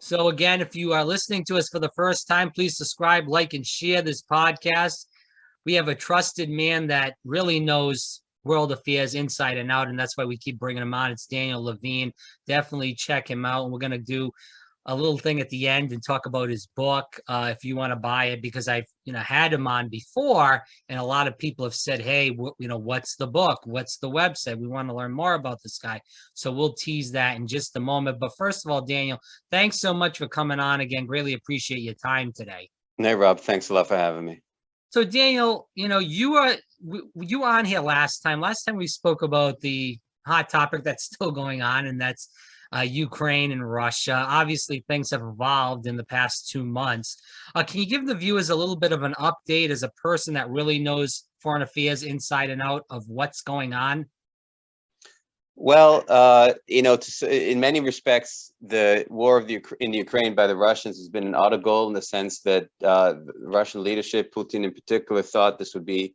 So again, if you are listening to us for the first time, please subscribe, like, and share this podcast. We have a trusted man that really knows world affairs inside and out, and that's why we keep bringing him on. It's Daniel Levin. Definitely check him out. And we're going to do a little thing at the end and talk about his book if you want to buy it, because I've had him on before, and a lot of people have said, hey, what's the book, what's the website, we want to learn more about this guy. So we'll tease that in just a moment. But first of all, Daniel, thanks so much for coming on again. Greatly appreciate your time today. Hey Rob, thanks a lot for having me. So Daniel, you were on here last time we spoke about the hot topic that's still going on, and that's Ukraine and Russia. Obviously, things have evolved in the past 2 months. Can you give the viewers a little bit of an update as a person that really knows foreign affairs inside and out of what's going on? Well, in many respects, the war in the Ukraine by the Russians has been an autogol, in the sense that the Russian leadership, Putin in particular, thought this would be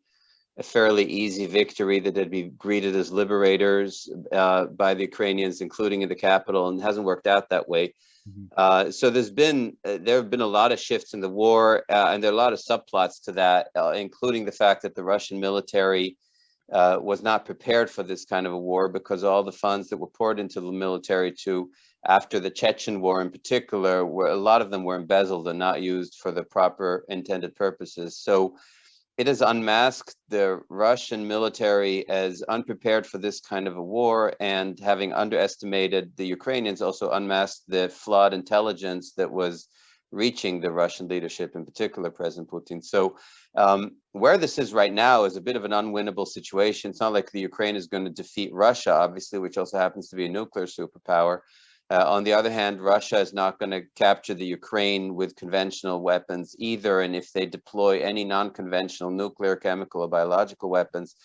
a fairly easy victory, that they'd be greeted as liberators by the Ukrainians, including in the capital, and it hasn't worked out that way. So there have been a lot of shifts in the war, and there are a lot of subplots to that, including the fact that the Russian military was not prepared for this kind of a war, because all the funds that were poured into the military after the Chechen war in particular, a lot of them were embezzled and not used for the proper intended purposes. So it has unmasked the Russian military as unprepared for this kind of a war, and having underestimated the Ukrainians, also unmasked the flawed intelligence that was reaching the Russian leadership, in particular President Putin. So where this is right now is a bit of an unwinnable situation. It's not like the Ukraine is going to defeat Russia, obviously, which also happens to be a nuclear superpower. On the other hand, Russia is not going to capture the Ukraine with conventional weapons either. And if they deploy any non-conventional nuclear, chemical, or biological weapons,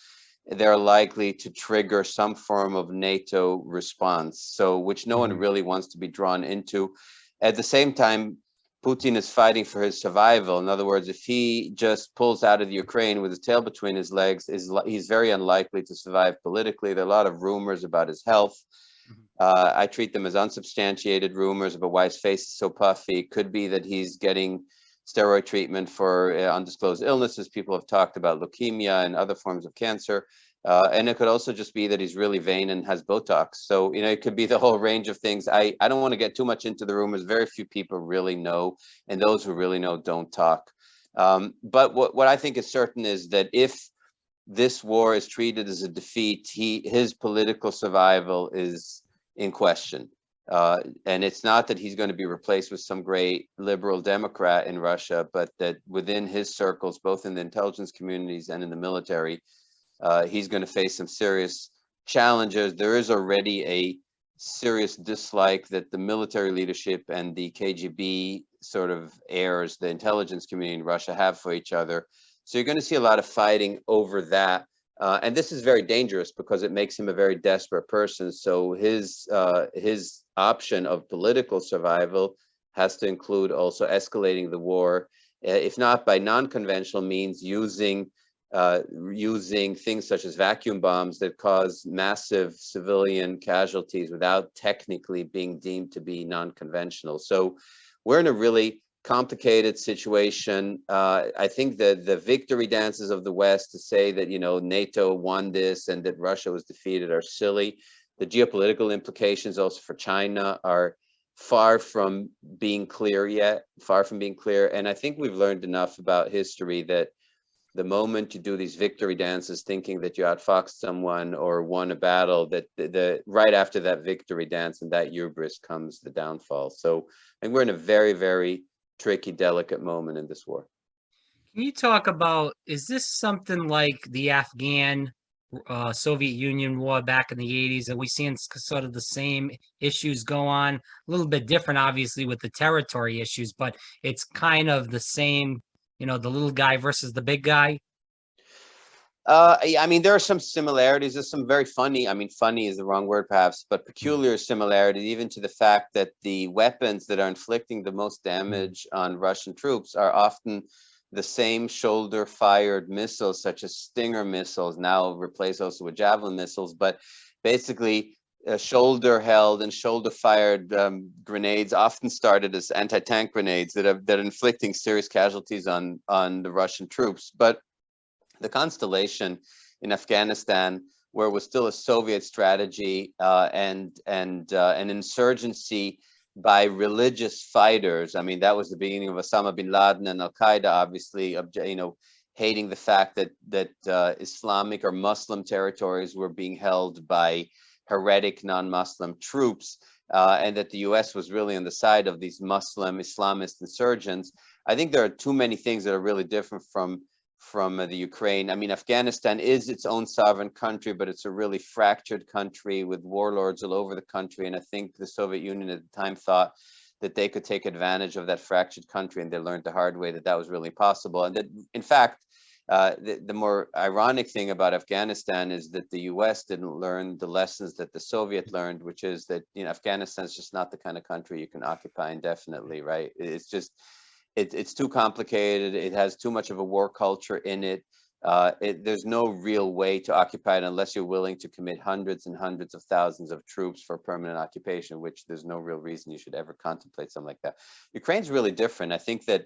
they're likely to trigger some form of NATO response, so which no one really wants to be drawn into. At the same time, Putin is fighting for his survival. In other words, if he just pulls out of the Ukraine with his tail between his legs, he's very unlikely to survive politically. There are a lot of rumors about his health. I treat them as unsubstantiated rumors about why his face is so puffy. It could be that he's getting steroid treatment for undisclosed illnesses. People have talked about leukemia and other forms of cancer. And it could also just be that he's really vain and has Botox. So, it could be the whole range of things. I don't want to get too much into the rumors. Very few people really know, and those who really know don't talk. But what I think is certain is that if this war is treated as a defeat, his political survival is in question. And it's not that he's going to be replaced with some great liberal Democrat in Russia, but that within his circles, both in the intelligence communities and in the military, he's going to face some serious challenges. There is already a serious dislike that the military leadership and the KGB sort of heirs, the intelligence community in Russia, have for each other. So you're going to see a lot of fighting over that. And this is very dangerous because it makes him a very desperate person. So his option of political survival has to include also escalating the war, if not by non-conventional means, using things such as vacuum bombs that cause massive civilian casualties without technically being deemed to be non-conventional. So we're in a really complicated situation. I think that the victory dances of the West to say that, NATO won this and that Russia was defeated are silly. The geopolitical implications also for China are far from being clear yet, And I think we've learned enough about history that the moment you do these victory dances thinking that you outfoxed someone or won a battle, that the right after that victory dance and that hubris comes the downfall. So I think we're in a very, very tricky, delicate moment in this war. Can you talk about, is this something like the Afghan Soviet Union war back in the 80s? Are we seeing sort of the same issues go on? A little bit different, obviously, with the territory issues, but it's kind of the same, the little guy versus the big guy? I mean, there are some similarities. There's some very funny, funny is the wrong word perhaps, but peculiar similarities, even to the fact that the weapons that are inflicting the most damage on Russian troops are often the same shoulder-fired missiles, such as Stinger missiles, now replaced also with Javelin missiles. But basically, shoulder-held and shoulder-fired grenades, often started as anti-tank grenades that are inflicting serious casualties on the Russian troops. But the constellation in Afghanistan, where it was still a Soviet strategy and an insurgency by religious fighters. I mean, that was the beginning of Osama bin Laden and Al Qaeda, obviously, hating the fact that Islamic or Muslim territories were being held by heretic non-Muslim troops, and that the US was really on the side of these Muslim Islamist insurgents. I think there are too many things that are really different from the Ukraine. I mean, Afghanistan is its own sovereign country, but it's a really fractured country with warlords all over the country. And I think the Soviet Union at the time thought that they could take advantage of that fractured country, and they learned the hard way that that was really possible. And that, in fact, the more ironic thing about Afghanistan is that the US didn't learn the lessons that the Soviet learned, which is that, Afghanistan is just not the kind of country you can occupy indefinitely, right? It's just, it's too complicated. It has too much of a war culture in it. There's no real way to occupy it unless you're willing to commit hundreds and hundreds of thousands of troops for permanent occupation, which there's no real reason you should ever contemplate something like that. Ukraine's really different. I think that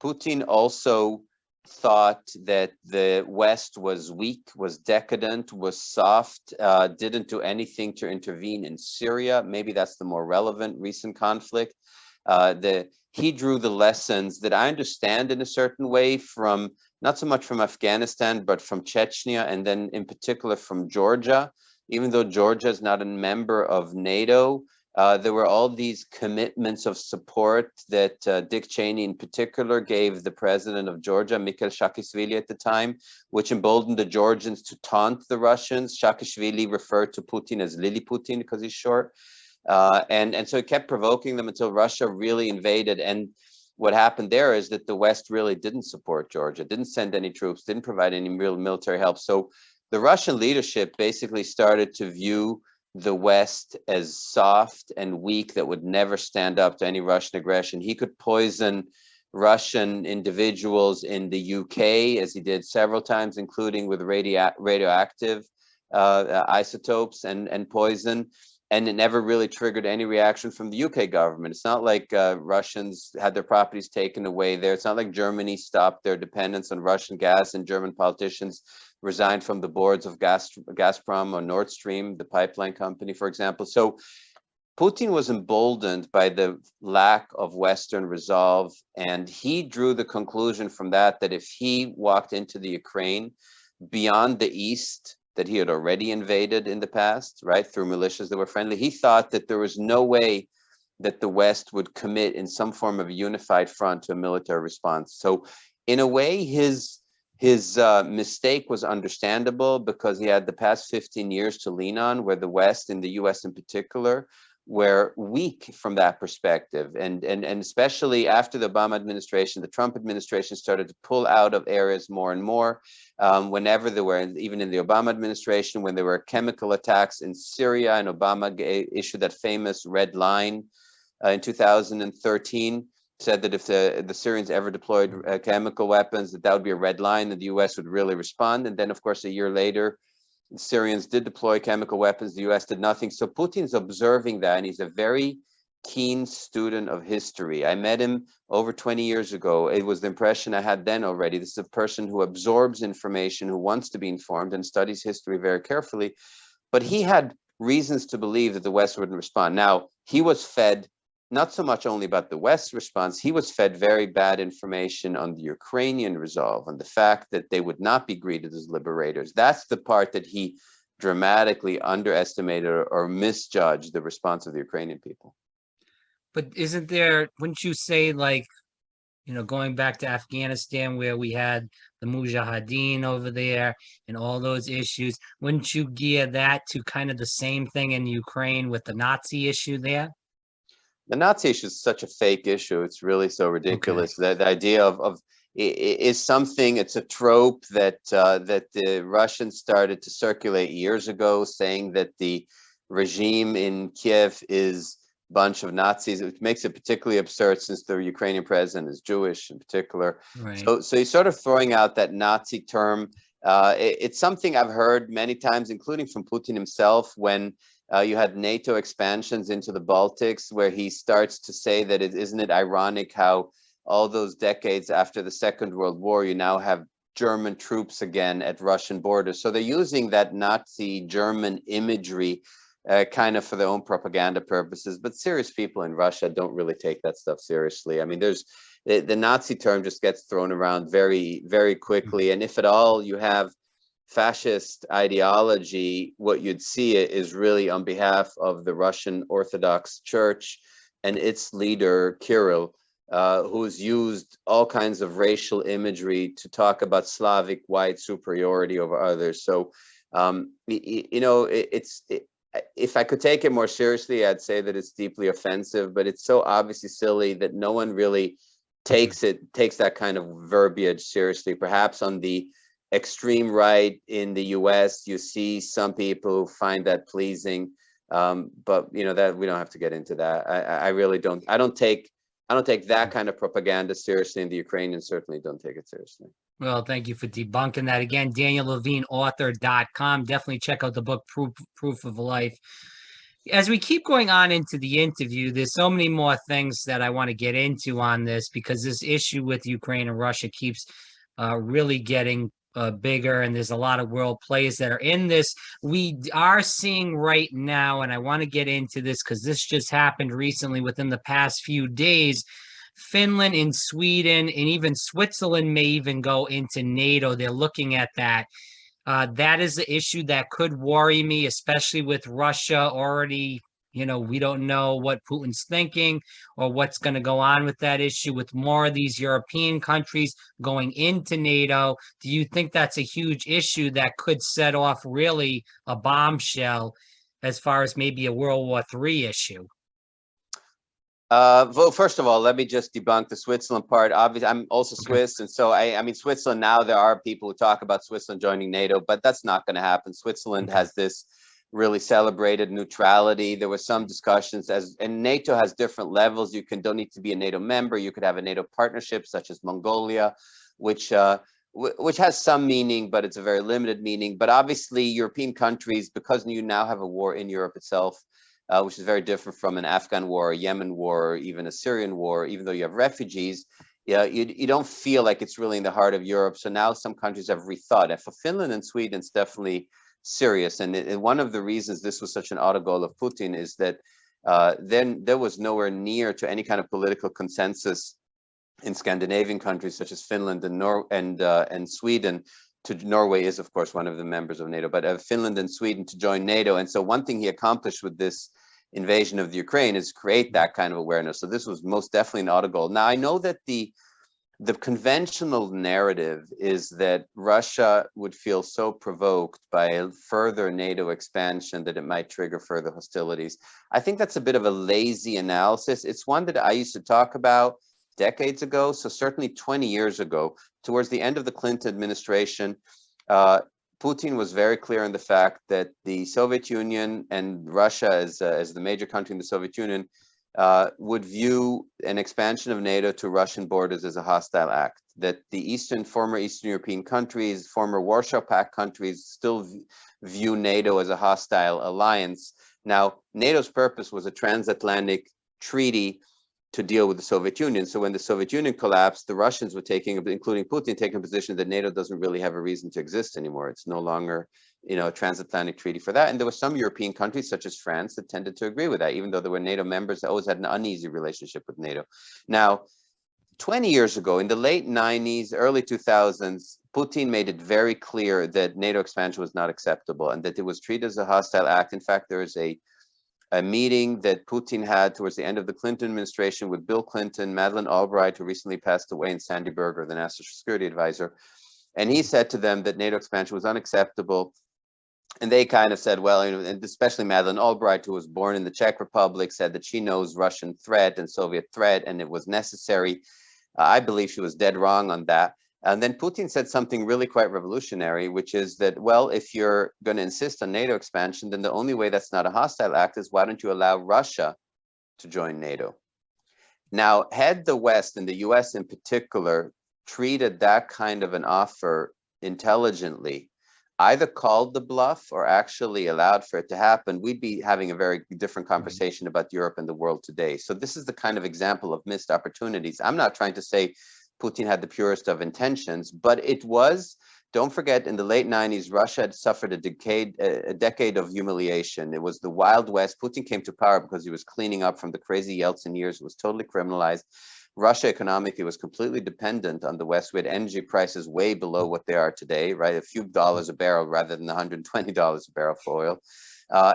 Putin also thought that the West was weak, was decadent, was soft, didn't do anything to intervene in Syria. Maybe that's the more relevant recent conflict. He drew the lessons that I understand in a certain way from, not so much from Afghanistan, but from Chechnya, and then in particular from Georgia. Even though Georgia is not a member of NATO, there were all these commitments of support that Dick Cheney in particular gave the president of Georgia, Mikhail Saakashvili at the time, which emboldened the Georgians to taunt the Russians. Saakashvili referred to Putin as Lily Putin because he's short. And so it kept provoking them until Russia really invaded. And what happened there is that the West really didn't support Georgia, didn't send any troops, didn't provide any real military help. So the Russian leadership basically started to view the West as soft and weak, that would never stand up to any Russian aggression. He could poison Russian individuals in the UK, as he did several times, including with radioactive isotopes and poison. And it never really triggered any reaction from the UK government. It's not like Russians had their properties taken away there. It's not like Germany stopped their dependence on Russian gas and German politicians resigned from the boards of Gazprom or Nord Stream, the pipeline company, for example. So Putin was emboldened by the lack of Western resolve, and he drew the conclusion from that if he walked into the Ukraine beyond the East, that he had already invaded in the past, right, through militias that were friendly, he thought that there was no way that the West would commit in some form of a unified front to a military response. So in a way, his mistake was understandable, because he had the past 15 years to lean on, where the West, and the US in particular, were weak from that perspective. And especially after the Obama administration, the Trump administration started to pull out of areas more and more. Whenever there were, even in the Obama administration, when there were chemical attacks in Syria, and Obama issued that famous red line in 2013, said that if the Syrians ever deployed chemical weapons, that would be a red line, and the US would really respond. And then, of course, a year later, the Syrians did deploy chemical weapons. The US did nothing. So Putin's observing that, and he's a very keen student of history. I met him over 20 years ago. It was the impression I had then already. This is a person who absorbs information, who wants to be informed, and studies history very carefully. But he had reasons to believe that the West wouldn't respond. Now, he was fed not so much only about the West's response, he was fed very bad information on the Ukrainian resolve, on the fact that they would not be greeted as liberators. That's the part that he dramatically underestimated or misjudged the response of the Ukrainian people. But wouldn't you say, like, going back to Afghanistan, where we had the Mujahideen over there and all those issues, wouldn't you gear that to kind of the same thing in Ukraine with the Nazi issue there? The Nazi issue is such a fake issue. It's really so ridiculous. Okay. The idea of is something, it's a trope that the Russians started to circulate years ago, saying that the regime in Kiev is a bunch of Nazis. It makes it particularly absurd since the Ukrainian president is Jewish in particular. Right. So he's sort of throwing out that Nazi term. It's something I've heard many times, including from Putin himself, when You had NATO expansions into the Baltics, where he starts to say that isn't it ironic how all those decades after the Second World War, you now have German troops again at Russian borders. So they're using that Nazi German imagery kind of for their own propaganda purposes. But serious people in Russia don't really take that stuff seriously. I mean, there's the Nazi term just gets thrown around very, very quickly. And if at all you have fascist ideology, what you'd see it is really on behalf of the Russian Orthodox Church and its leader, Kirill, who's used all kinds of racial imagery to talk about Slavic white superiority over others. So, you know, if I could take it more seriously, I'd say that it's deeply offensive, but it's so obviously silly that no one really takes that kind of verbiage seriously. Perhaps on the extreme right in the US, you see some people who find that pleasing, but you know that we don't have to get into that. I really don't. I don't take that kind of propaganda seriously, and the Ukrainians certainly don't take it seriously. Well, thank you for debunking that again. DanielLevineAuthor.com. Definitely check out the book Proof of Life. As we keep going on into the interview, there's so many more things that I want to get into on this, because this issue with Ukraine and Russia keeps really getting bigger, and there's a lot of world players that are in this. We are seeing right now, and I want to get into this because this just happened recently within the past few days. Finland and Sweden and even Switzerland may even go into NATO. They're looking at that. That is the issue that could worry me, especially with Russia already. You know, we don't know what Putin's thinking or what's going to go on with that issue with more of these European countries going into NATO. Do you think that's a huge issue that could set off really a bombshell as far as maybe a World War III issue? Well, first of all, let me just debunk the Switzerland part. Obviously, I'm also Swiss, and so I mean, Switzerland, now there are people who talk about Switzerland joining NATO, but that's not going to happen. Switzerland has this really celebrated neutrality. There were some discussions, and NATO has different levels. You don't need to be a NATO member. You could have a NATO partnership, such as Mongolia, which has some meaning, but it's a very limited meaning. But obviously, European countries, because you now have a war in Europe itself, which is very different from an Afghan war, a Yemen war, or even a Syrian war, even though you have refugees, you don't feel like it's really in the heart of Europe. So now some countries have rethought. And for Finland and Sweden, it's definitely serious. And one of the reasons this was such an autogol of Putin is that then there was nowhere near to any kind of political consensus in Scandinavian countries such as Finland and Sweden. Norway is, of course, one of the members of NATO, but Finland and Sweden to join NATO. And so one thing he accomplished with this invasion of the Ukraine is create that kind of awareness. So this was most definitely an autogol. Now, I know that the conventional narrative is that Russia would feel so provoked by a further NATO expansion that it might trigger further hostilities. I think that's a bit of a lazy analysis. It's one that I used to talk about decades ago. So certainly 20 years ago, towards the end of the Clinton administration, Putin was very clear on the fact that the Soviet Union and Russia as the major country in the Soviet Union would view an expansion of NATO to Russian borders as a hostile act, that the former Eastern European countries, former Warsaw Pact countries still view NATO as a hostile alliance. Now, NATO's purpose was a transatlantic treaty to deal with the Soviet Union. So when the Soviet Union collapsed, the Russians were including Putin, taking a position that NATO doesn't really have a reason to exist anymore. It's no longer, a transatlantic treaty for that. And there were some European countries, such as France, that tended to agree with that, even though there were NATO members that always had an uneasy relationship with NATO. Now, 20 years ago, in the late 90s, early 2000s, Putin made it very clear that NATO expansion was not acceptable and that it was treated as a hostile act. In fact, there is a meeting that Putin had towards the end of the Clinton administration with Bill Clinton, Madeleine Albright, who recently passed away, and Sandy Berger, the national security advisor. And he said to them that NATO expansion was unacceptable. And they kind of said, well, and especially Madeleine Albright, who was born in the Czech Republic, said that she knows Russian threat and Soviet threat, and it was necessary. I believe she was dead wrong on that. And then Putin said something really quite revolutionary, which is that, well, if you're going to insist on NATO expansion, then the only way that's not a hostile act is why don't you allow Russia to join NATO? Now, had the West and the US in particular treated that kind of an offer intelligently, either called the bluff or actually allowed for it to happen, we'd be having a very different conversation about Europe and the world today. So this is the kind of example of missed opportunities. I'm not trying to say Putin had the purest of intentions, but it was, don't forget, in the late 90s, Russia had suffered a decade of humiliation. It was the Wild West. Putin came to power because he was cleaning up from the crazy Yeltsin years. It was totally criminalized. Russia economically was completely dependent on the West. We had energy prices way below what they are today, right? A few dollars a barrel rather than $120 a barrel for oil.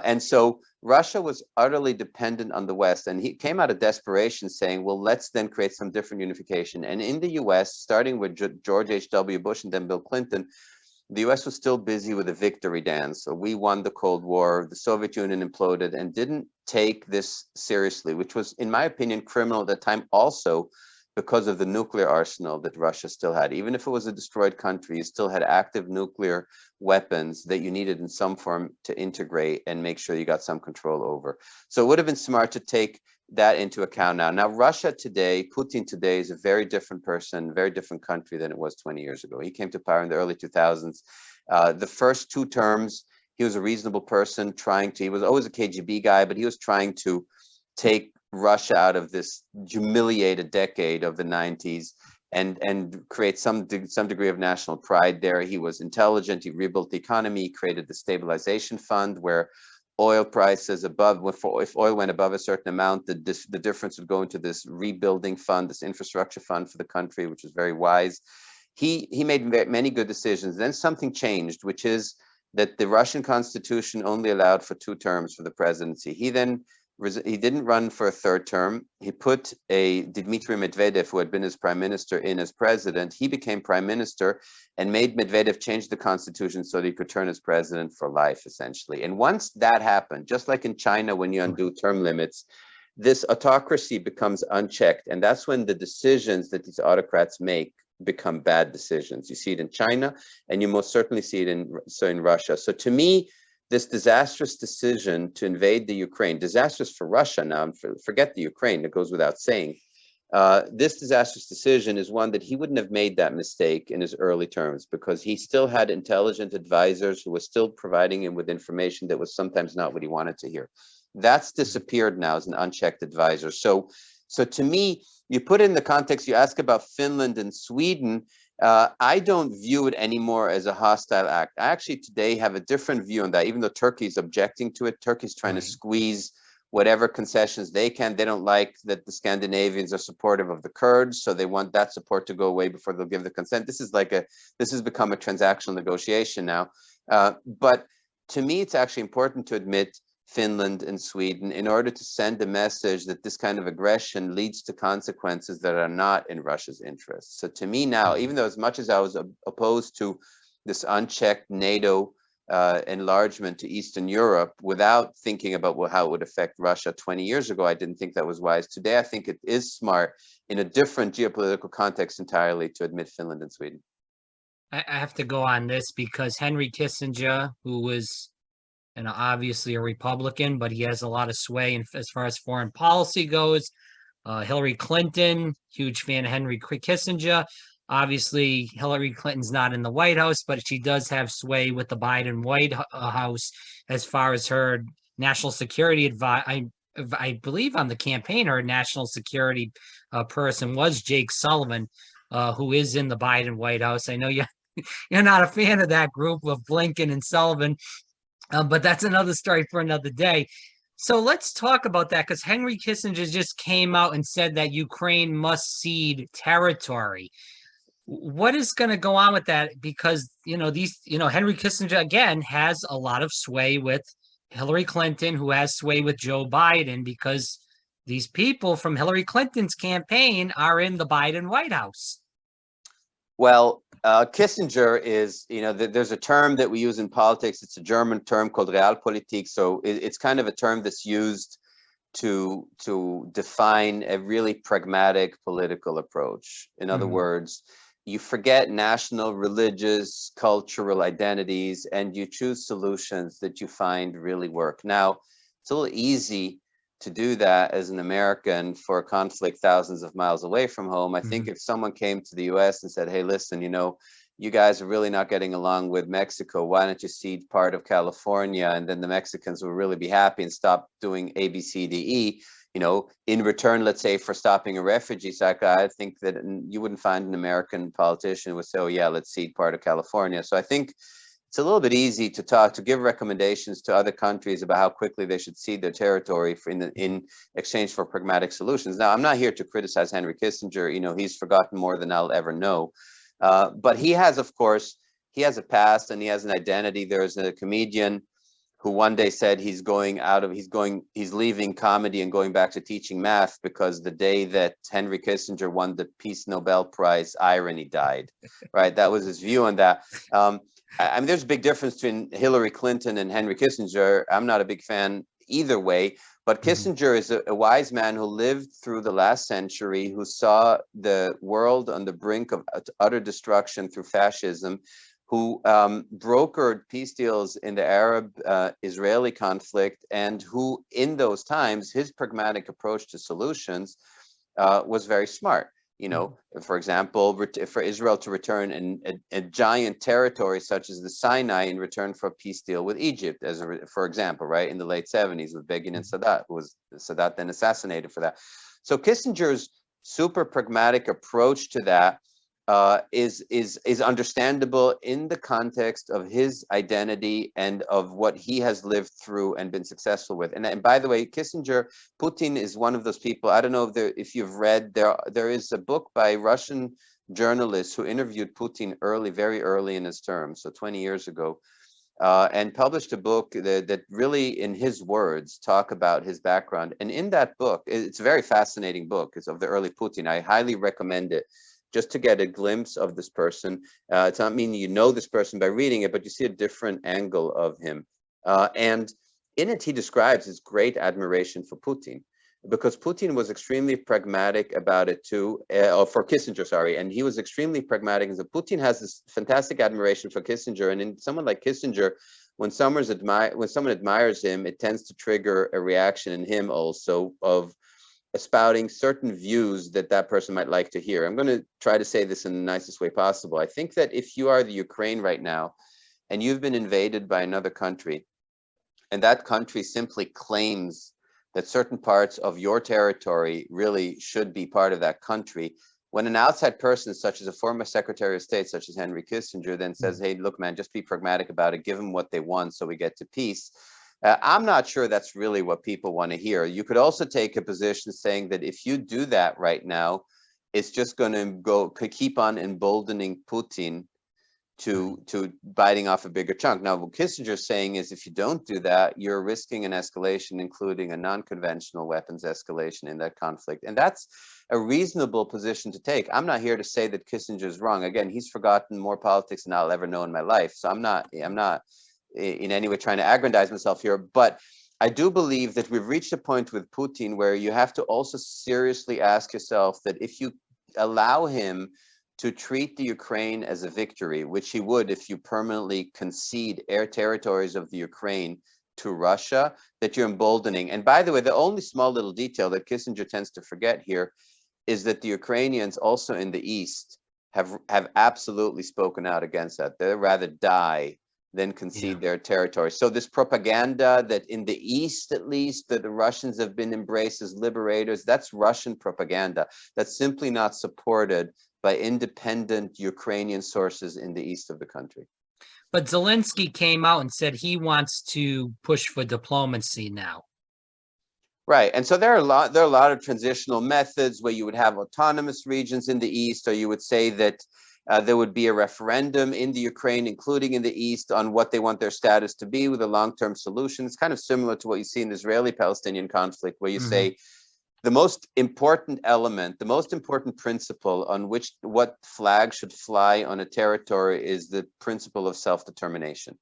And so Russia was utterly dependent on the West. And he came out of desperation saying, well, let's then create some different unification. And in the US, starting with George H.W. Bush and then Bill Clinton, the US was still busy with a victory dance. So we won the Cold War, the Soviet Union imploded, and didn't take this seriously, which was, in my opinion, criminal at the time also because of the nuclear arsenal that Russia still had. Even if it was a destroyed country, you still had active nuclear weapons that you needed in some form to integrate and make sure you got some control over. So it would have been smart to take that into account now. Now, Russia today, Putin today is a very different person, very different country than it was 20 years ago. He came to power in the early 2000s. The first 2 terms, he was a reasonable person he was always a KGB guy, but he was trying to take Russia out of this humiliated decade of the 90s and create some degree of national pride there. He was intelligent, he rebuilt the economy, he created the stabilization fund where oil prices if oil went above a certain amount, the difference would go into this rebuilding fund, this infrastructure fund for the country, which was very wise. He made many good decisions. Then something changed, which is that the Russian constitution only allowed for 2 terms for the presidency. He didn't run for a 3rd term. He put Dmitry Medvedev, who had been his prime minister, in as president. He became prime minister and made Medvedev change the constitution so that he could turn as president for life, essentially. And once that happened, just like in China, when you undo term limits, this autocracy becomes unchecked. And that's when the decisions that these autocrats make become bad decisions. You see it in China, and you most certainly see it in Russia. So to me, this disastrous decision to invade the Ukraine, disastrous for Russia now, forget the Ukraine, it goes without saying. This disastrous decision is one that he wouldn't have made that mistake in his early terms because he still had intelligent advisors who were still providing him with information that was sometimes not what he wanted to hear. That's disappeared now as an unchecked advisor. So to me, you put it in the context, you ask about Finland and Sweden, I don't view it anymore as a hostile act. I actually today have a different view on that, even though Turkey is objecting to it. Turkey's trying to squeeze whatever concessions they can. They don't like that the Scandinavians are supportive of the Kurds, so they want that support to go away before they'll give the consent. This has become a transactional negotiation now. But to me, it's actually important to admit Finland and Sweden in order to send a message that this kind of aggression leads to consequences that are not in Russia's interest. So to me now, even though as much as I was opposed to this unchecked NATO enlargement to Eastern Europe without thinking about how it would affect Russia 20 years ago, I didn't think that was wise. Today, I think it is smart in a different geopolitical context entirely to admit Finland and Sweden. I have to go on this because Henry Kissinger, who was obviously a Republican, but he has a lot of sway as far as foreign policy goes. Hillary Clinton, huge fan of Henry Kissinger. Obviously, Hillary Clinton's not in the White House, but she does have sway with the Biden White House as far as her national security advice. I believe on the campaign, her national security person was Jake Sullivan, who is in the Biden White House. I know you're not a fan of that group of Blinken and Sullivan. But that's another story for another day. So let's talk about that because Henry Kissinger just came out and said that Ukraine must cede territory. What is going to go on with that? Because, Henry Kissinger, again, has a lot of sway with Hillary Clinton, who has sway with Joe Biden, because these people from Hillary Clinton's campaign are in the Biden White House. Well, Kissinger is, there's a term that we use in politics. It's a German term called Realpolitik. So it's kind of a term that's used to define a really pragmatic political approach. In other words, you forget national, religious, cultural identities, and you choose solutions that you find really work. Now, it's a little easy to do that as an American for a conflict thousands of miles away from home. I think if someone came to the US and said, hey, listen, you guys are really not getting along with Mexico. Why don't you cede part of California, and then the Mexicans will really be happy and stop doing A, B, C, D, E. You know, in return, let's say, for stopping a refugee cycle, I think that you wouldn't find an American politician who would say, oh yeah, let's cede part of California. So I think it's a little bit easy to give recommendations to other countries about how quickly they should cede their territory in exchange for pragmatic solutions. Now, I'm not here to criticize Henry Kissinger. You know, he's forgotten more than I'll ever know. But he has, of course, he has a past and he has an identity. There's a comedian who one day said he's leaving comedy and going back to teaching math because the day that Henry Kissinger won the Peace Nobel Prize, irony died, right? That was his view on that. I mean, there's a big difference between Hillary Clinton and Henry Kissinger. I'm not a big fan either way, but Kissinger is a wise man who lived through the last century, who saw the world on the brink of utter destruction through fascism, who brokered peace deals in the Arab-Israeli conflict, and who, in those times, his pragmatic approach to solutions was very smart. You know, for example, for Israel to return a giant territory such as the Sinai in return for a peace deal with Egypt, for example, right, in the late 70s with Begin and Sadat, who was Sadat then assassinated for that. So Kissinger's super pragmatic approach to that is understandable in the context of his identity and of what he has lived through and been successful with. And by the way, Putin is one of those people. I don't know if you've read, there is a book by Russian journalists who interviewed Putin very early in his term, so 20 years ago, and published a book that really, in his words, talk about his background. And in that book, it's a very fascinating book. It's of the early Putin. I highly recommend it, just to get a glimpse of this person. It's not meaning you know this person by reading it, but you see a different angle of him. And in it, he describes his great admiration for Putin, because Putin was extremely pragmatic about it too, or for Kissinger, sorry, and he was extremely pragmatic. And so Putin has this fantastic admiration for Kissinger, and in someone like Kissinger, when someone admires him, it tends to trigger a reaction in him also of espouting certain views that person might like to hear. I'm going to try to say this in the nicest way possible. I think that if you are the Ukraine right now and you've been invaded by another country, and that country simply claims that certain parts of your territory really should be part of that country, when an outside person, such as a former Secretary of State, such as Henry Kissinger, then says, hey, look, man, just be pragmatic about it, give them what they want so we get to peace, I'm not sure that's really what people want to hear. You could also take a position saying that if you do that right now, it's just going to keep on emboldening Putin to biting off a bigger chunk. Now, what Kissinger's saying is, if you don't do that, you're risking an escalation, including a non-conventional weapons escalation in that conflict. And that's a reasonable position to take. I'm not here to say that Kissinger's wrong. Again, he's forgotten more politics than I'll ever know in my life. So I'm not in any way trying to aggrandize myself here, but I do believe that we've reached a point with Putin where you have to also seriously ask yourself that if you allow him to treat the Ukraine as a victory, which he would if you permanently concede air territories of the Ukraine to Russia, that you're emboldening. And by the way, the only small little detail that Kissinger tends to forget here is that the Ukrainians also in the East have absolutely spoken out against that. They'd rather die than concede their territory. So this propaganda that in the East, at least, that the Russians have been embraced as liberators, that's Russian propaganda. That's simply not supported by independent Ukrainian sources in the east of the country. But Zelensky came out and said he wants to push for diplomacy now. Right, and so there are a lot of transitional methods where you would have autonomous regions in the east, or you would say that there would be a referendum in the Ukraine, including in the east, on what they want their status to be with a long-term solution. It's kind of similar to what you see in the Israeli-Palestinian conflict, where you say the most important element, the most important principle on which what flag should fly on a territory is the principle of self-determination.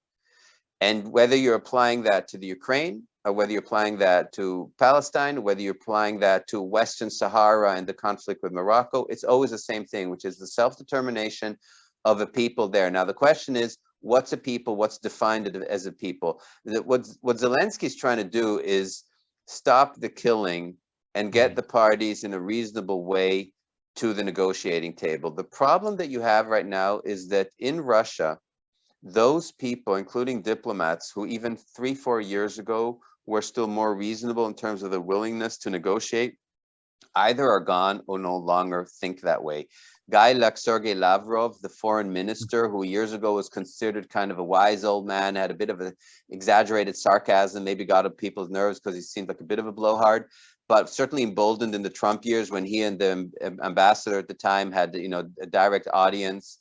And whether you're applying that to the Ukraine, or whether you're applying that to Palestine, whether you're applying that to Western Sahara and the conflict with Morocco, it's always the same thing, which is the self-determination of a people there. Now, the question is, what's a people? What's defined as a people? What Zelensky's trying to do is stop the killing and get the parties in a reasonable way to the negotiating table. The problem that you have right now is that in Russia, those people, including diplomats who even 3-4 years ago were still more reasonable in terms of their willingness to negotiate, either are gone or no longer think that way. Guy like Sergei Lavrov, the foreign minister, who years ago was considered kind of a wise old man, had a bit of an exaggerated sarcasm, maybe got up people's nerves because he seemed like a bit of a blowhard, but certainly emboldened in the Trump years when he and the ambassador at the time had, you know, a direct audience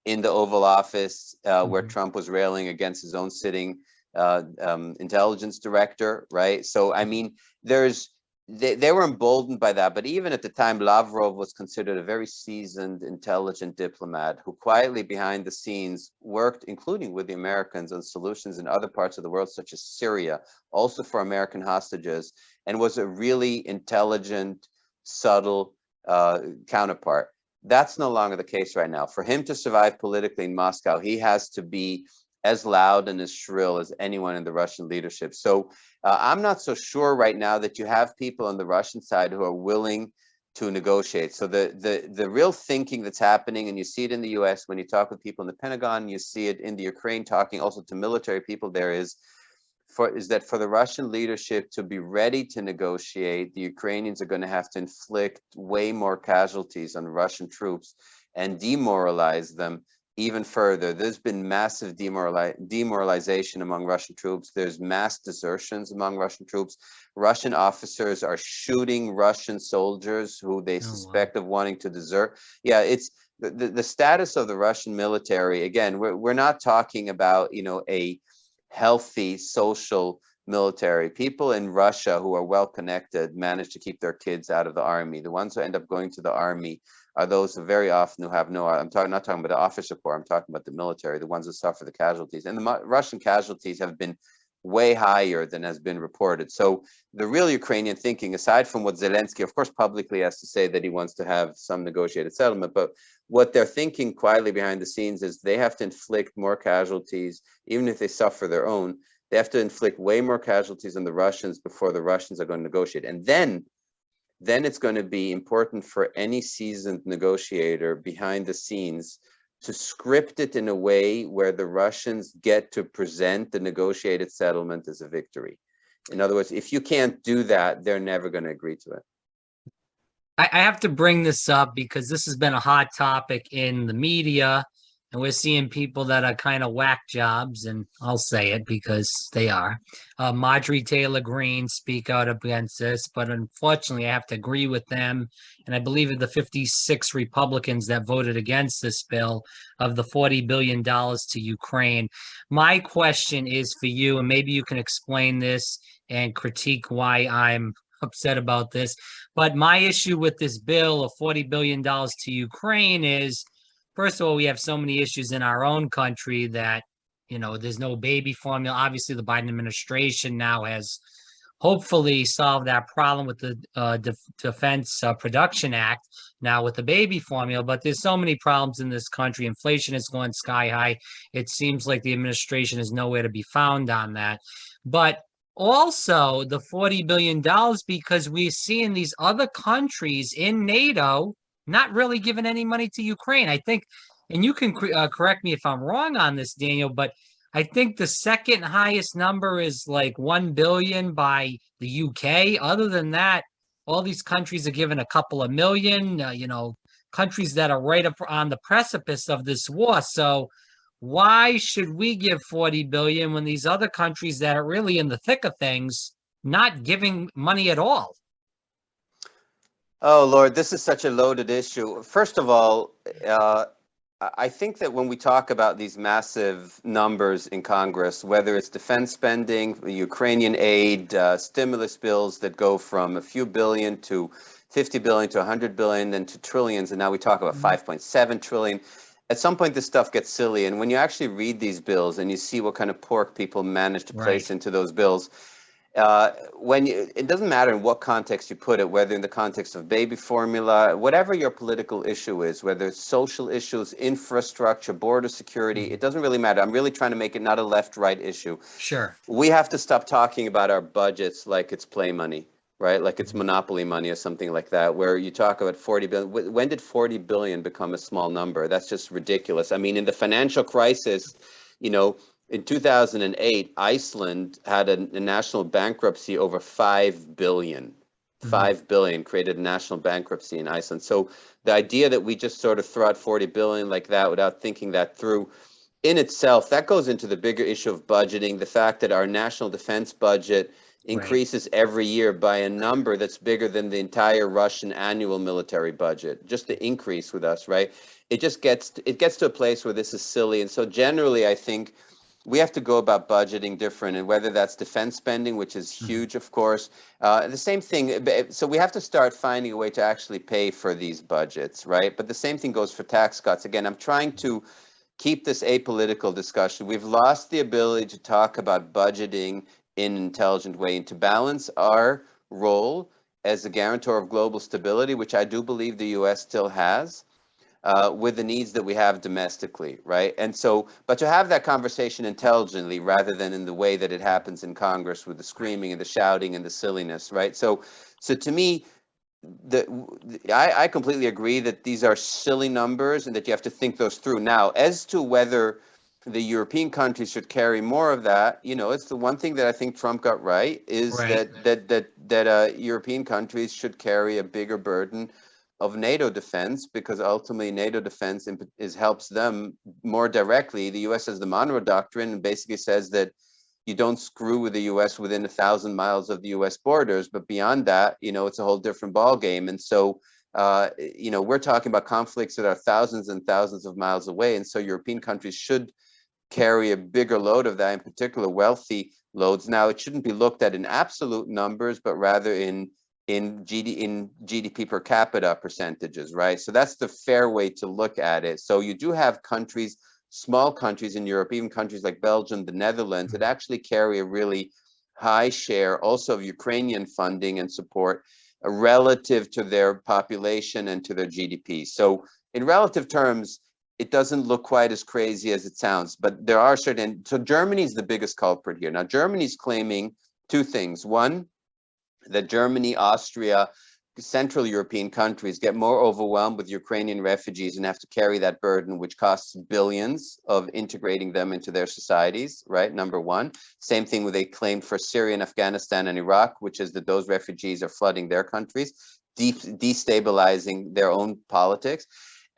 in the Oval Office where Trump was railing against his own sitting intelligence director, right? So, I mean, they were emboldened by that. But even at the time, Lavrov was considered a very seasoned, intelligent diplomat who quietly behind the scenes worked, including with the Americans, on solutions in other parts of the world, such as Syria, also for American hostages, and was a really intelligent, subtle counterpart. That's no longer the case right now. For him to survive politically in Moscow, he has to be as loud and as shrill as anyone in the Russian leadership. So I'm not so sure right now that you have people on the Russian side who are willing to negotiate. So the real thinking that's happening, and you see it in the US when you talk with people in the Pentagon, you see it in the Ukraine, talking also to military people there, is that for the Russian leadership to be ready to negotiate, the Ukrainians are going to have to inflict way more casualties on Russian troops and demoralize them even further. There's been massive demoralization among Russian troops. There's mass desertions among Russian troops. Russian officers are shooting Russian soldiers who they suspect of wanting to desert. Yeah, it's the status of the Russian military. Again, we're not talking about, you know, a healthy social military. People in Russia who are well connected manage to keep their kids out of the army. The ones who end up going to the army are those who very often who have no, not talking about the officer corps, I'm talking about the military, the ones who suffer the casualties. And the Russian casualties have been way higher than has been reported. So the real Ukrainian thinking, aside from what Zelensky, of course, publicly has to say that he wants to have some negotiated settlement, but what they're thinking quietly behind the scenes is they have to inflict more casualties, even if they suffer their own. They have to inflict way more casualties on the Russians before the Russians are going to negotiate. And then it's going to be important for any seasoned negotiator behind the scenes to script it in a way where the Russians get to present the negotiated settlement as a victory. In other words, if you can't do that, they're never going to agree to it. I have to bring this up because this has been a hot topic in the media, and we're seeing people that are kind of whack jobs, and I'll say it because they are. Marjorie Taylor Greene speak out against this, but unfortunately, I have to agree with them. And I believe of the 56 Republicans that voted against this bill of the $40 billion to Ukraine. My question is for you, and maybe you can explain this and critique why I'm upset about this. But my issue with this bill of $40 billion to Ukraine is, first of all, we have so many issues in our own country that, you know, there's no baby formula. Obviously, the Biden administration now has hopefully solved that problem with the Defense Production Act now with the baby formula. But there's so many problems in this country. Inflation is going sky high. It seems like the administration is nowhere to be found on that. But also the $40 billion, because we're seeing these other countries in NATO not really giving any money to Ukraine. I think, and you can correct me if I'm wrong on this, Daniel, but I think the second highest number is like 1 billion by the UK. Other than that, all these countries are given a couple of million, you know, countries that are right up on the precipice of this war. So why should we give 40 billion when these other countries that are really in the thick of things not giving money at all? Oh, Lord, this is such a loaded issue. First of all, I think that when we talk about these massive numbers in Congress, whether it's defense spending, Ukrainian aid, stimulus bills that go from a few billion to 50 billion to 100 billion, then to trillions, and now we talk about 5.7 trillion. At some point, this stuff gets silly. And when you actually read these bills and you see what kind of pork people manage to place into those bills, it doesn't matter in what context you put it, whether in the context of baby formula, whatever your political issue is, whether it's social issues, infrastructure, border security, it doesn't really matter. I'm really trying to make it not a left-right issue. Sure. We have to stop talking about our budgets like it's play money. right? Like it's monopoly money or something like that, where you talk about 40 billion. When did 40 billion become a small number? That's just ridiculous. I mean, in the financial crisis, you know, in 2008, Iceland had a national bankruptcy over 5 billion. Mhm. 5 billion created a national bankruptcy in Iceland. So the idea that we just sort of throw out 40 billion like that without thinking that through, in itself, that goes into the bigger issue of budgeting, the fact that our national defense budget Right. increases every year by a number that's bigger than the entire Russian annual military budget, just the increase with us, right? It gets to a place where this is silly. And so generally, I think we have to go about budgeting different, and whether that's defense spending, which is Mhm. huge, of course. The same thing. So we have to start finding a way to actually pay for these budgets, right? But the same thing goes for tax cuts. Again, I'm trying to keep this apolitical discussion. We've lost the ability to talk about budgeting in an intelligent way and to balance our role as a guarantor of global stability, which I do believe the US still has, with the needs that we have domestically, right? And so, but to have that conversation intelligently rather than in the way that it happens in Congress with the Right. screaming and the shouting and the silliness, right? So to me, I completely agree that these are silly numbers and that you have to think those through. Now, as to whether the European countries should carry more of that, you know, it's the one thing that I think Trump got right is Right. that European countries should carry a bigger burden of NATO defense, because ultimately NATO defense helps them more directly. The U.S. has the Monroe Doctrine and basically says that you don't screw with the U.S. within 1,000 miles of the U.S. borders, but beyond that, you know, it's a whole different ball game. And so, you know, we're talking about conflicts that are thousands and thousands of miles away, and so European countries should carry a bigger load of that, in particular wealthy loads. Now, it shouldn't be looked at in absolute numbers, but rather in GDP per capita percentages, right? So that's the fair way to look at it. So you do have countries, small countries in Europe, even countries like Belgium, the Netherlands, that Mhm. actually carry a really high share also of Ukrainian funding and support relative to their population and to their GDP. So in relative terms, it doesn't look quite as crazy as it sounds, but there are certain. So Germany is the biggest culprit here. Now, Germany's claiming two things. One, that Germany, Austria, Central European countries get more overwhelmed with Ukrainian refugees and have to carry that burden, which costs billions of integrating them into their societies, right? Number one. Same thing with they claimed for Syria and Afghanistan and Iraq, which is that those refugees are flooding their countries, destabilizing their own politics.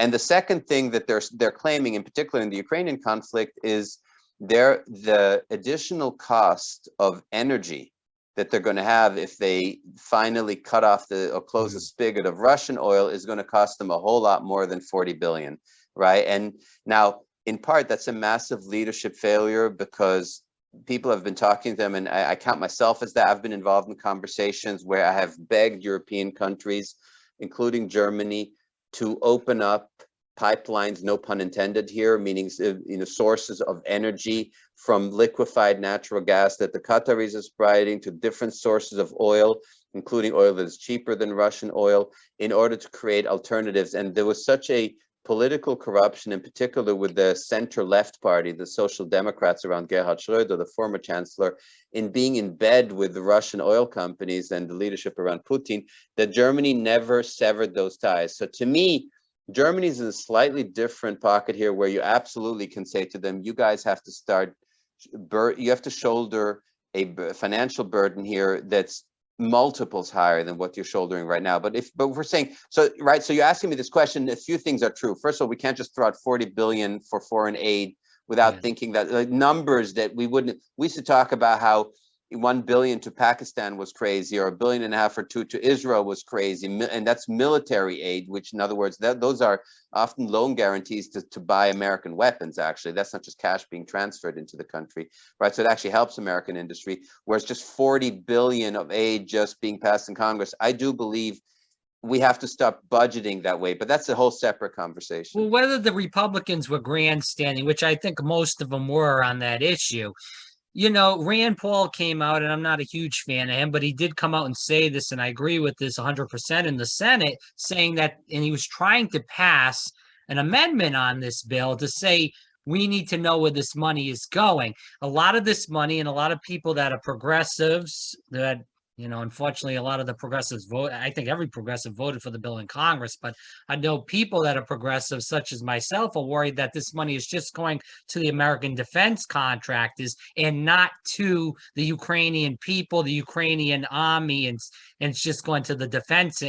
And the second thing that they're claiming, in particular in the Ukrainian conflict, is the additional cost of energy that they're going to have if they finally cut off or close the Mhm. spigot of Russian oil is going to cost them a whole lot more than 40 billion, right? And now, in part, that's a massive leadership failure, because people have been talking to them, and I count myself as that. I've been involved in conversations where I have begged European countries, including Germany, to open up pipelines, no pun intended here, meaning sources of energy from liquefied natural gas that the Qataris are providing to different sources of oil, including oil that is cheaper than Russian oil, in order to create alternatives. And there was such a political corruption, in particular with the center-left party, the Social Democrats around Gerhard Schröder, the former chancellor, in being in bed with the Russian oil companies and the leadership around Putin, that Germany never severed those ties. So to me, Germany's in a slightly different pocket here, where you absolutely can say to them, you guys have to start, you have to shoulder a financial burden here that's multiples higher than what you're shouldering right now. But we're saying, so right, so you're asking me this question, a few things are true. First of all, we can't just throw out 40 billion for foreign aid Yeah. without thinking that, like, numbers that we used to talk about how 1 billion to Pakistan was crazy, or 1.5 billion or 2 to Israel was crazy. And that's military aid, which in other words, those are often loan guarantees to buy American weapons. Actually, that's not just cash being transferred into the country, right? So it actually helps American industry, whereas just 40 billion of aid just being passed in Congress, I do believe we have to stop budgeting that way, but that's a whole separate conversation. Well, whether the Republicans were grandstanding, which I think most of them were on that issue, Rand Paul came out, and I'm not a huge fan of him, but he did come out and say this, and I agree with this 100% in the Senate, saying that, and he was trying to pass an amendment on this bill to say we need to know where this money is going. A lot of this money, and a lot of people that are progressives that Unfortunately, a lot of the progressives vote. I think every progressive voted for the bill in Congress, but I know people that are progressive, such as myself, are worried that this money is just going to the American defense contractors and not to the Ukrainian people, the Ukrainian army, and it's just going to the defense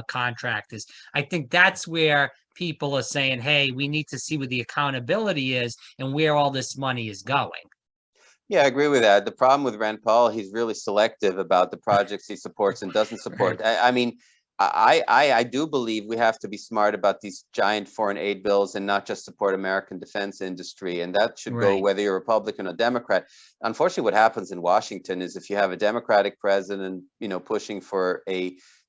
contractors. I think that's where people are saying, hey, we need to see what the accountability is and where all this money is going. Yeah, I agree with that. The problem with Rand Paul, he's really selective about the projects he supports and doesn't support. Right. I mean, I do believe we have to be smart about these giant foreign aid bills and not just support American defense industry. And that should go Right. whether you're Republican or Democrat. Unfortunately, what happens in Washington is if you have a Democratic president, pushing for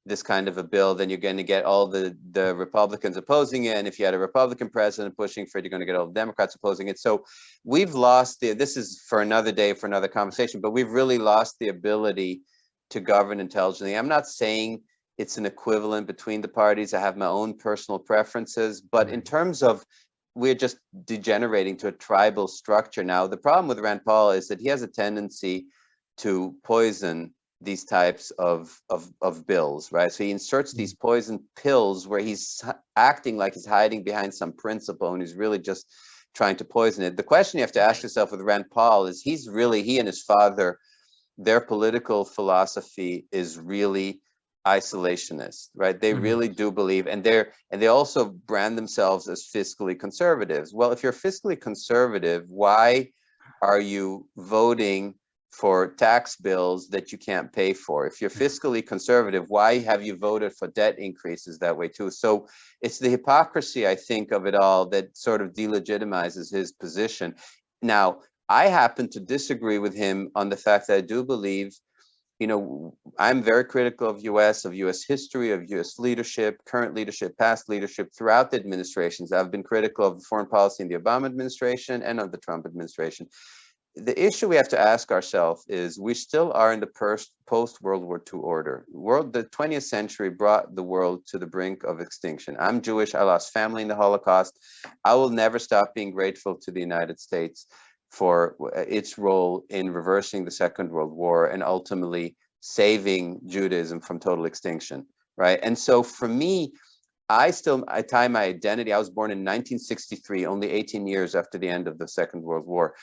this kind of a bill, then you're going to get all the Republicans opposing it. And if you had a Republican president pushing for it, you're going to get all the Democrats opposing it. So we've lost this is for another day, for another conversation, but we've really lost the ability to govern intelligently. I'm not saying it's an equivalent between the parties. I have my own personal preferences, but in terms of we're just degenerating to a tribal structure now. The problem with Rand Paul is that he has a tendency to poison these types of bills, right? So he inserts these poison pills where he's acting like he's hiding behind some principle and he's really just trying to poison it. The question you have to ask yourself with Rand Paul is he and his father, their political philosophy is really isolationist, right? They really do believe, and they also brand themselves as fiscally conservatives. Well, if you're fiscally conservative, why are you voting for tax bills that you can't pay for? If you're fiscally conservative, why have you voted for debt increases that way too? So it's the hypocrisy, I think, of it all that sort of delegitimizes his position. Now, I happen to disagree with him on the fact that I do believe, I'm very critical of US history, of US leadership, current leadership, past leadership throughout the administrations. I've been critical of foreign policy in the Obama administration and of the Trump administration. The issue we have to ask ourselves is we still are in the post-World War II order. The 20th century brought the world to the brink of extinction. I'm Jewish. I lost family in the Holocaust. I will never stop being grateful to the United States for its role in reversing the Second World War and ultimately saving Judaism from total extinction, right? And so for me, I tie my identity. I was born in 1963, only 18 years after the end of the Second World War.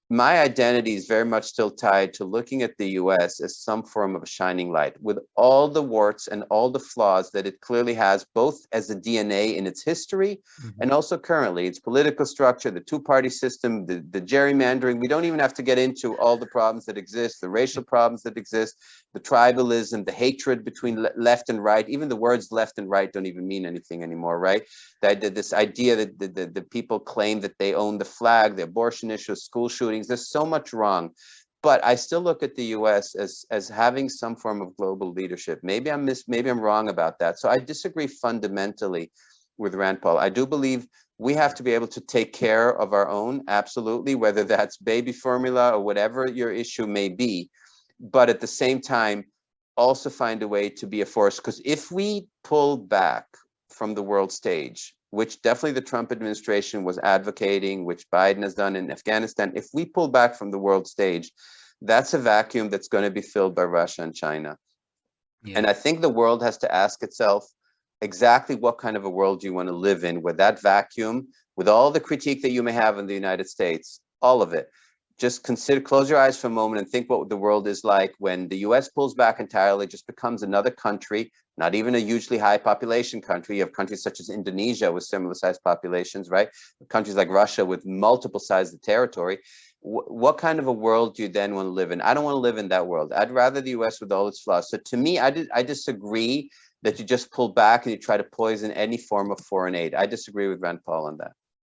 My identity is very much still tied to looking at the US as some form of a shining light with all the warts and all the flaws that it clearly has, both as a DNA in its history and also currently, its political structure, the two-party system, the gerrymandering. We don't even have to get into all the problems that exist, the racial problems that exist, the tribalism, the hatred between left and right. Even the words left and right don't even mean anything anymore, right? This idea that the people claim that they own the flag, the abortion issues, school shootings. There's so much wrong, but I still look at the U.S. as having some form of global leadership. Maybe I'm wrong about that. So I disagree fundamentally with Rand Paul. I do believe we have to be able to take care of our own, absolutely, whether that's baby formula or whatever your issue may be. But at the same time, also find a way to be a force. Because if we pull back from the world stage, which definitely the Trump administration was advocating, which Biden has done in Afghanistan, if we pull back from the world stage, that's a vacuum that's going to be filled by Russia and China. And I think the world has to ask itself exactly what kind of a world do you want to live in with that vacuum, with all the critique that you may have in the United States, all of it. Just close your eyes for a moment and think what the world is like when the US pulls back entirely, just becomes another country, not even a hugely high population country. You have countries such as Indonesia with similar sized populations, right? Countries like Russia with multiple sizes of territory. What kind of a world do you then want to live in? I don't want to live in that world. I'd rather the US with all its flaws. So to me, I disagree that you just pull back and you try to poison any form of foreign aid. I disagree with Rand Paul on that.